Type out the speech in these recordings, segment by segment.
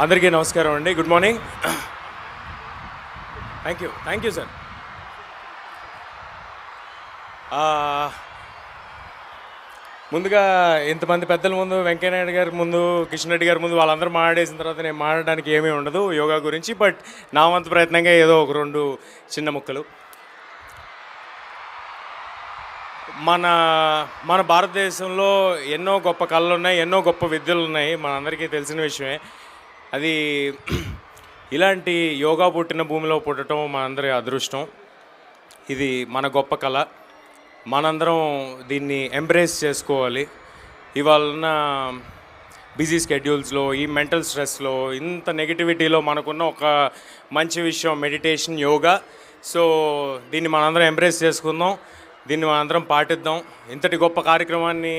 అందరికీ నమస్కారం అండి. Good morning. Thank you sir. ముందుగా ఇంతమంది పెద్దల ముందు, వెంకయ్యనాయుడు గారి ముందు, కిషన్ రెడ్డి గారి ముందు వాళ్ళందరూ మాట్లాడేసిన తర్వాత నేను మాట్లాడడానికి ఏమీ ఉండదు యోగా గురించి. బట్ నా వంతు ప్రయత్నంగా ఏదో ఒక 2 చిన్న ముక్కలు. మన భారతదేశంలో ఎన్నో గొప్ప కళలు ఉన్నాయి, ఎన్నో గొప్ప విద్యలు ఉన్నాయి, మనందరికీ తెలిసిన విషయమే. అది ఇలాంటి యోగా పుట్టిన భూమిలో పుట్టడం మనందరి అదృష్టం. ఇది మన గొప్ప కళ. మనందరం దీన్ని ఎంబ్రేస్ చేసుకోవాలి. ఇవాళ బిజీ స్కెడ్యూల్స్లో, ఈ మెంటల్ స్ట్రెస్లో, ఇంత నెగిటివిటీలో మనకున్న ఒక మంచి విషయం మెడిటేషన్, యోగా. సో దీన్ని మనందరం ఎంబ్రేస్ చేసుకుందాం, దీన్ని మనందరం పాటిద్దాం. ఇంతటి గొప్ప కార్యక్రమాన్ని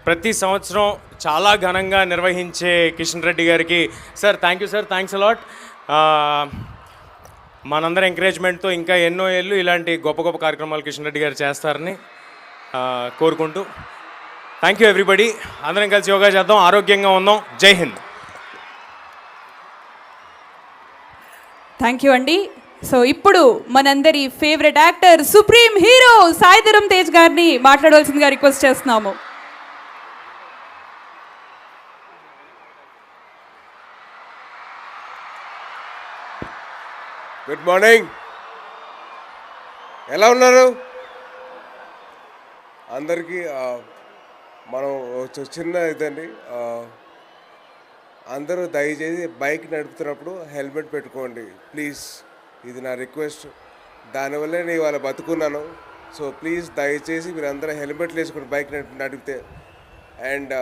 ప్రతి సంవత్సరం చాలా ఘనంగా నిర్వహించే కిషన్ రెడ్డి గారికి sir thank you sir, thanks a lot. మనందరం ఎంకరేజ్మెంట్తో ఇంకా ఎన్నో ఏళ్ళు ఇలాంటి గొప్ప గొప్ప కార్యక్రమాలు కిషన్ రెడ్డి గారు చేస్తారని కోరుకుంటూ థ్యాంక్ యూ ఎవ్రీబడి. అందరం కలిసి యోగా చేద్దాం, ఆరోగ్యంగా ఉందాం. జై హింద్. థ్యాంక్ యూ అండి. సో ఇప్పుడు మనందరి favourite actor, supreme hero Sai Dharam Tej గారిని మాట్లాడవలసిందిగా రిక్వెస్ట్ చేస్తున్నాము. Good morning. ఎలా ఉన్నారు అందరికీ? మనం చిన్న ఇదండి, అందరూ దయచేసి బైక్ నడుపుతున్నప్పుడు హెల్మెట్ పెట్టుకోండి ప్లీజ్. ఇది నా రిక్వెస్ట్. దానివల్లే నేను ఇవాళ బతుకున్నాను. సో ప్లీజ్ దయచేసి మీరు అందరూ హెల్మెట్లు వేసుకుని బైక్ నడిపితే. అండ్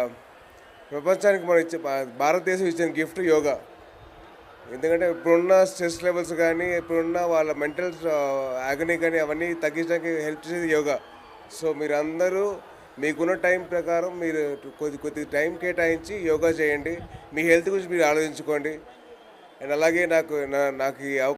ప్రపంచానికి మనం భారతదేశం ఇచ్చిన గిఫ్ట్ యోగా. ఎందుకంటే ఇప్పుడున్న స్ట్రెస్ లెవెల్స్ కానీ, ఇప్పుడున్న వాళ్ళ మెంటల్ ఆగనీ కానీ అవన్నీ తగ్గించడానికి హెల్ప్ చేసేది యోగా. సో మీరందరూ మీకున్న టైం ప్రకారం మీరు కొద్ది టైం కేటాయించి యోగా చేయండి. మీ హెల్త్ గురించి మీరు ఆలోచించుకోండి. అండ్ అలాగే నాకు ఈ